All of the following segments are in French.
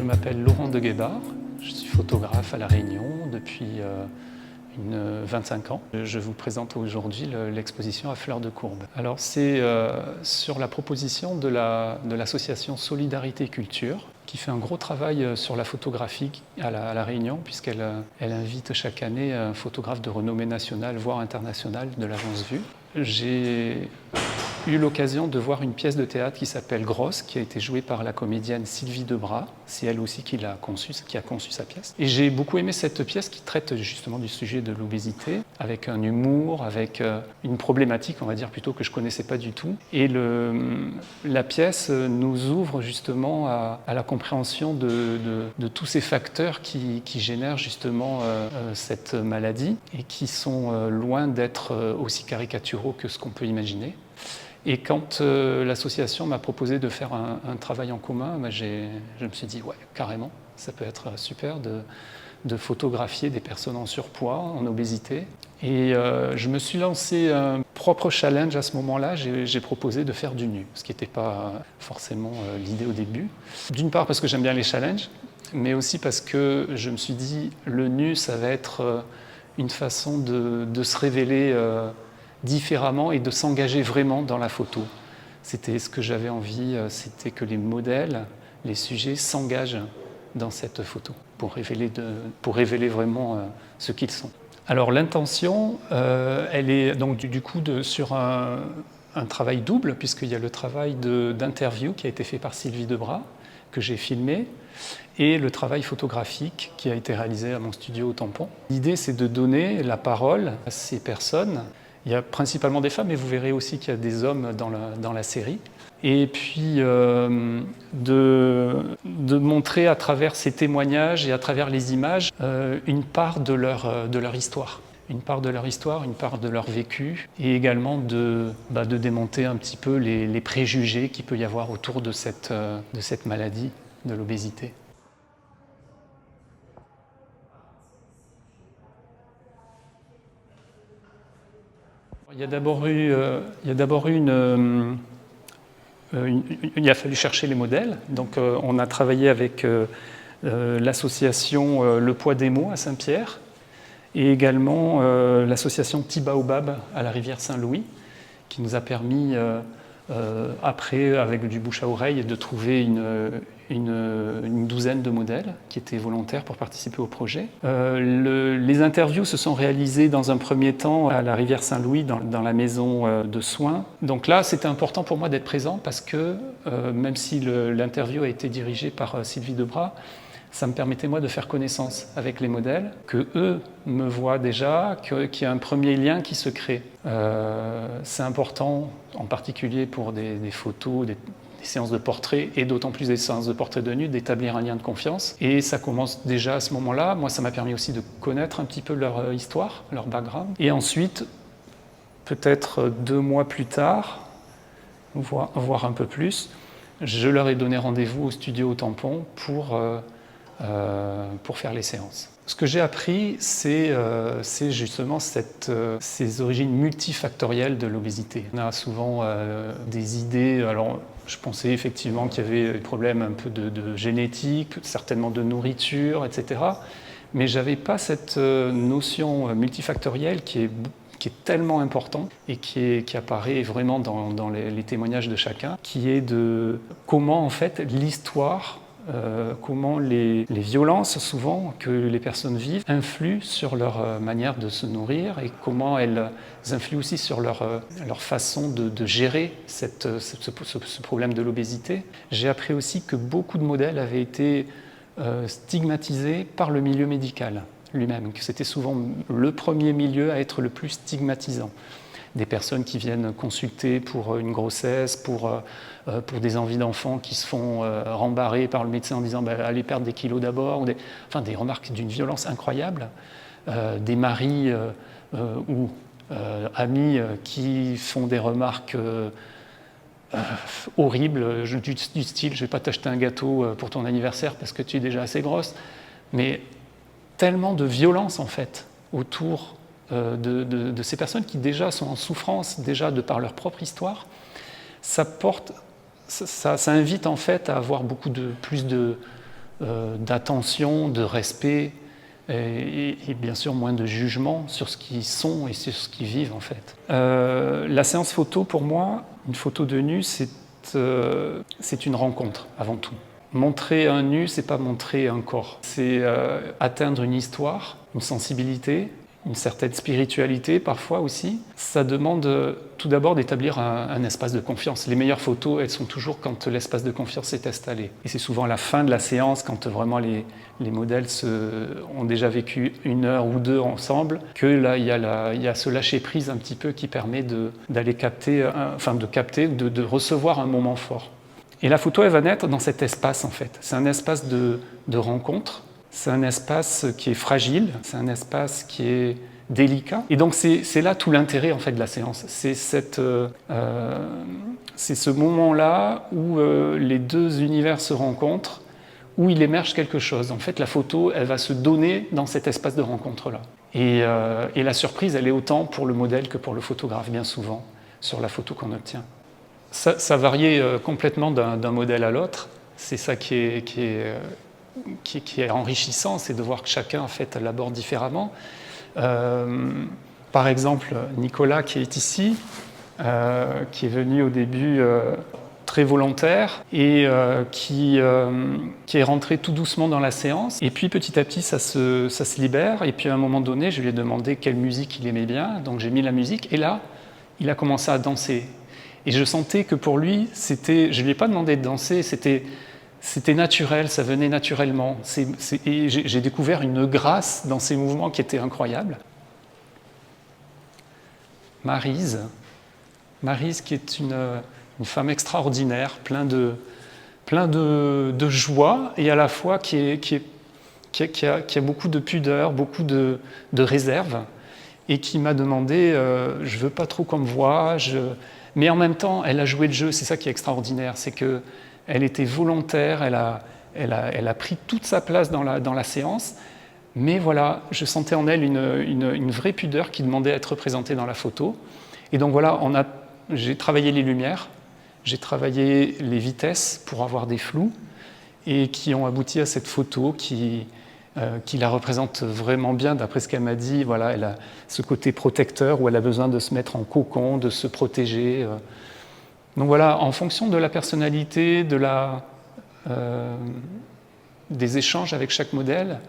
m'appelle Laurent de Guébard, je suis photographe à La Réunion depuis 25 ans. Je vous présente aujourd'hui l'exposition à fleurs de courbe. Alors c'est sur la proposition de l'association Solidarité Culture qui fait un gros travail sur la photographie à la Réunion puisqu'elle invite chaque année un photographe de renommée nationale voire internationale de l'agence Vue. J'ai eu l'occasion de voir une pièce de théâtre qui s'appelle Grosse, qui a été jouée par la comédienne Sylvie Debras. C'est elle aussi qui a conçu sa pièce. Et j'ai beaucoup aimé cette pièce qui traite justement du sujet de l'obésité, avec un humour, avec une problématique, on va dire plutôt, que je ne connaissais pas du tout. Et la pièce nous ouvre justement à la compréhension de tous ces facteurs qui génèrent justement cette maladie et qui sont loin d'être aussi caricaturaux que ce qu'on peut imaginer. Et quand l'association m'a proposé de faire un travail en commun, je me suis dit, ouais, carrément, ça peut être super de photographier des personnes en surpoids, en obésité. Et je me suis lancé un propre challenge à ce moment-là, j'ai proposé de faire du nu, ce qui n'était pas forcément l'idée au début. D'une part parce que j'aime bien les challenges, mais aussi parce que je me suis dit, le nu, ça va être une façon de se révéler différemment et de s'engager vraiment dans la photo. C'était ce que j'avais envie, c'était que les modèles, les sujets s'engagent dans cette photo pour révéler vraiment ce qu'ils sont. Alors l'intention, elle est donc du coup sur un travail double, puisqu'il y a le travail d'interview qui a été fait par Sylvie Debras, que j'ai filmé, et le travail photographique qui a été réalisé à mon studio au Tampon. L'idée, c'est de donner la parole à ces personnes. Il y a principalement des femmes, mais vous verrez aussi qu'il y a des hommes dans la série. Et puis de montrer à travers ces témoignages et à travers les images une part de leur histoire. Une part de leur histoire, une part de leur vécu, et également de démonter un petit peu les préjugés qu'il peut y avoir autour de cette maladie, de l'obésité. Il a fallu chercher les modèles. Donc, on a travaillé avec l'association Le Poids des Mots à Saint-Pierre et également l'association Petit Baobab à la rivière Saint-Louis, qui nous a permis, après, avec du bouche à oreille, de trouver une douzaine de modèles qui étaient volontaires pour participer au projet. Les interviews se sont réalisées dans un premier temps à la rivière Saint-Louis, dans la maison de soins. Donc là, c'était important pour moi d'être présent parce que, même si l'interview a été dirigée par Sylvie Debras, ça me permettait moi de faire connaissance avec les modèles, que eux me voient déjà, qu'il y a un premier lien qui se crée. C'est important, en particulier pour des photos, des séances de portrait, et d'autant plus des séances de portrait de nu, d'établir un lien de confiance. Et ça commence déjà à ce moment-là. Moi, ça m'a permis aussi de connaître un petit peu leur histoire, leur background. Et ensuite, peut-être 2 mois plus tard, voire un peu plus, je leur ai donné rendez-vous au studio au Tampon pour faire les séances. Ce que j'ai appris, c'est justement ces origines multifactorielles de l'obésité. On a souvent des idées, alors je pensais effectivement qu'il y avait des problèmes un peu de génétique, certainement de nourriture, etc. Mais je n'avais pas cette notion multifactorielle qui est tellement importante et qui apparaît vraiment dans les témoignages de chacun, qui est de comment en fait l'histoire, comment les violences souvent que les personnes vivent influent sur leur manière de se nourrir et comment elles influent aussi sur leur façon de gérer ce problème de l'obésité. J'ai appris aussi que beaucoup de modèles avaient été stigmatisés par le milieu médical lui-même, que c'était souvent le premier milieu à être le plus stigmatisant. Des personnes qui viennent consulter pour une grossesse, pour des envies d'enfants qui se font rembarrer par le médecin en disant allez perdre des kilos d'abord, des remarques d'une violence incroyable, des maris ou amis qui font des remarques horribles du style je ne vais pas t'acheter un gâteau pour ton anniversaire parce que tu es déjà assez grosse, mais tellement de violence en fait autour de ces personnes qui déjà sont en souffrance, déjà de par leur propre histoire. Ça invite en fait à avoir beaucoup plus de d'attention, de respect et bien sûr moins de jugement sur ce qu'ils sont et sur ce qu'ils vivent en fait. La séance photo pour moi, une photo de nu, c'est une rencontre avant tout. Montrer un nu, c'est pas montrer un corps, c'est atteindre une histoire, une sensibilité, une certaine spiritualité parfois aussi. Ça demande tout d'abord d'établir un espace de confiance. Les meilleures photos, elles sont toujours quand l'espace de confiance est installé. Et c'est souvent à la fin de la séance, quand vraiment les modèles ont déjà vécu 1 heure ou 2 ensemble, que là, il y a ce lâcher-prise un petit peu qui permet d'aller capter, de recevoir un moment fort. Et la photo, elle va naître dans cet espace en fait. C'est un espace de rencontre. C'est un espace qui est fragile, c'est un espace qui est délicat. Et donc c'est là tout l'intérêt en fait de la séance. C'est ce moment-là où les deux univers se rencontrent, où il émerge quelque chose. En fait, la photo, elle va se donner dans cet espace de rencontre-là. Et la surprise, elle est autant pour le modèle que pour le photographe, bien souvent, sur la photo qu'on obtient. Ça variait complètement d'un modèle à l'autre. C'est ça qui est enrichissant, c'est de voir que chacun en fait l'aborde différemment. Par exemple, Nicolas qui est ici, qui est venu au début très volontaire et qui est rentré tout doucement dans la séance. Et puis petit à petit, ça se libère. Et puis à un moment donné, je lui ai demandé quelle musique il aimait bien. Donc j'ai mis la musique et là, il a commencé à danser. Et je sentais que pour lui, je ne lui ai pas demandé de danser, c'était naturel, ça venait naturellement. Et j'ai découvert une grâce dans ces mouvements qui était incroyable. Maryse qui est une femme extraordinaire, plein de joie et à la fois qui a beaucoup de pudeur, beaucoup de réserve et qui m'a demandé je ne veux pas trop qu'on me voie, mais en même temps, elle a joué le jeu, c'est ça qui est extraordinaire, c'est qu'elle était volontaire, elle a pris toute sa place dans la séance, mais voilà, je sentais en elle une vraie pudeur qui demandait à être représentée dans la photo. Et donc voilà, j'ai travaillé les lumières, j'ai travaillé les vitesses pour avoir des flous, et qui ont abouti à cette photo qui la représente vraiment bien, d'après ce qu'elle m'a dit. Voilà, elle a ce côté protecteur où elle a besoin de se mettre en cocon, de se protéger. Donc voilà, en fonction de la personnalité, des échanges avec chaque modèle,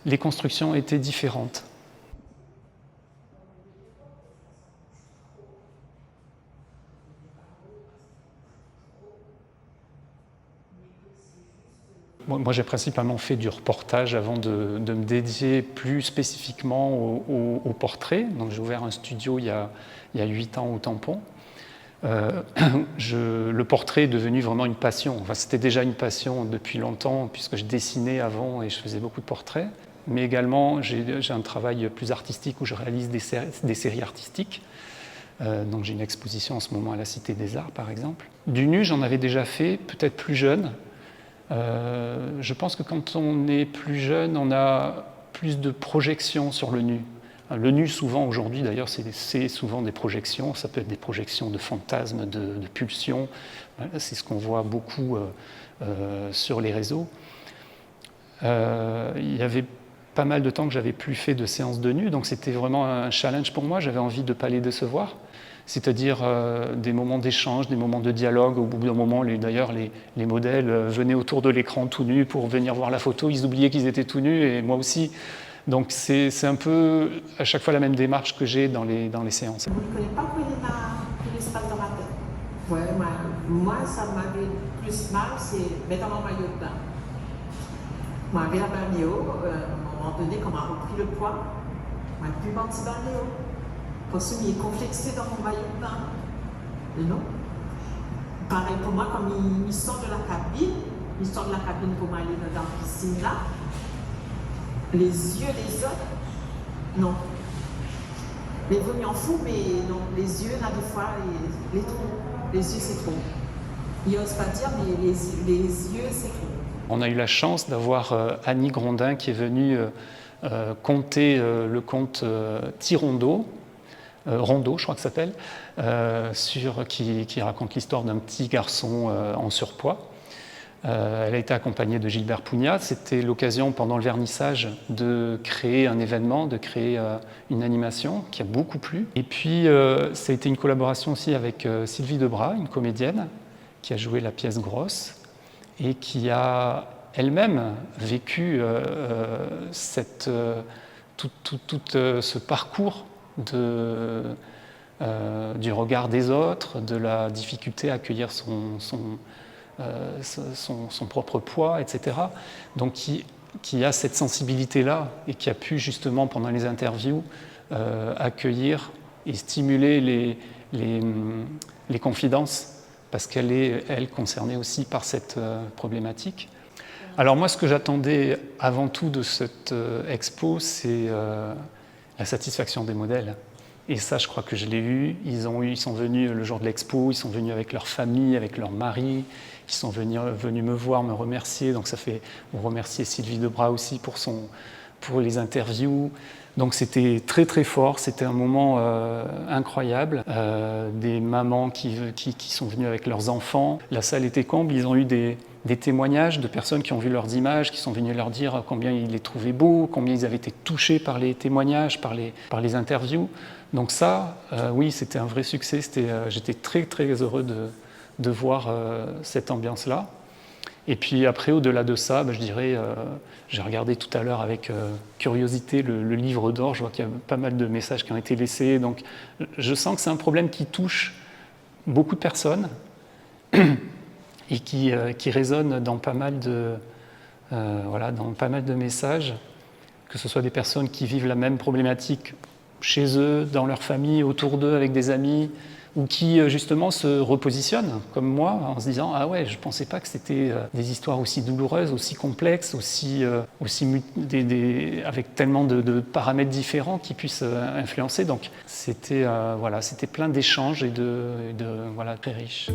les constructions étaient différentes. Moi, j'ai principalement fait du reportage avant de me dédier plus spécifiquement au portrait. Donc, j'ai ouvert un studio il y a 8 ans au Tampon. Le portrait est devenu vraiment une passion. Enfin, c'était déjà une passion depuis longtemps, puisque je dessinais avant et je faisais beaucoup de portraits. Mais également, j'ai un travail plus artistique où je réalise des séries artistiques. Donc, j'ai une exposition en ce moment à la Cité des Arts, par exemple. Du nu, j'en avais déjà fait, peut-être plus jeune. Je pense que quand on est plus jeune, on a plus de projections sur le nu. Le nu, souvent, aujourd'hui, d'ailleurs, c'est souvent des projections. Ça peut être des projections de fantasmes, de pulsions. C'est ce qu'on voit beaucoup sur les réseaux. Il y avait pas mal de temps que j'avais plus fait de séances de nu, donc c'était vraiment un challenge pour moi. J'avais envie de ne pas les décevoir. C'est-à-dire des moments d'échange, des moments de dialogue. Au bout d'un moment, d'ailleurs, les modèles venaient autour de l'écran tout nus pour venir voir la photo. Ils oubliaient qu'ils étaient tout nus, et moi aussi. Donc c'est un peu à chaque fois la même démarche que j'ai dans les séances. Vous ne connaissez pas tout l'espace dans ma tête. Ouais, moi, ça m'avait plus mal, c'est mettre mon maillot de bain. Moi, avec la bagnole, à un moment donné, quand on m'a repris le poids, moi, plus menti bagnole. Parce qu'il est complexé dans mon maillot de bain. Et non. Pareil pour moi, comme il sort de la cabine pour m'aller dans la piscine là, les yeux des autres, non. Les vous m'en fous, mais non, les yeux, là, des fois, les yeux, c'est trop. Il n'ose pas dire, mais les yeux, c'est trop. On a eu la chance d'avoir Annie Grondin qui est venue conter le conte Tirondeau, Rondeau, je crois que ça s'appelle, qui raconte l'histoire d'un petit garçon en surpoids. Elle a été accompagnée de Gilbert Pugnat. C'était l'occasion pendant le vernissage de créer un événement, de créer une animation qui a beaucoup plu. Et puis ça a été une collaboration aussi avec Sylvie Debras, une comédienne qui a joué la pièce Grosse et qui a elle-même vécu tout ce parcours du regard des autres, de la difficulté à accueillir son propre poids, etc. Donc qui a cette sensibilité-là et qui a pu justement pendant les interviews accueillir et stimuler les confidences parce qu'elle est, elle, concernée aussi par cette problématique. Alors moi, ce que j'attendais avant tout de cette expo, c'est la satisfaction des modèles. Et ça, je crois que je l'ai eu. Ils sont venus le jour de l'expo, ils sont venus avec leur famille, avec leur mari, ils sont venus me voir, me remercier. Donc ça fait remercier Sylvie Debras aussi pour les interviews. Donc c'était très très fort, c'était un moment incroyable. Des mamans qui sont venues avec leurs enfants. La salle était comble, ils ont eu des témoignages de personnes qui ont vu leurs images, qui sont venues leur dire combien ils les trouvaient beaux, combien ils avaient été touchés par les témoignages, par les interviews. Donc ça, oui, c'était un vrai succès. J'étais très très heureux de voir cette ambiance-là. Et puis après, au-delà de ça, je dirais, j'ai regardé tout à l'heure avec curiosité le livre d'or. Je vois qu'il y a pas mal de messages qui ont été laissés. Donc je sens que c'est un problème qui touche beaucoup de personnes et qui résonne dans pas mal dans pas mal de messages, que ce soit des personnes qui vivent la même problématique chez eux, dans leur famille, autour d'eux, avec des amis, ou qui justement se repositionnent, comme moi, en se disant « Ah ouais, je ne pensais pas que c'était des histoires aussi douloureuses, aussi complexes, avec tellement de paramètres différents qui puissent influencer. » Donc c'était plein d'échanges et très riche.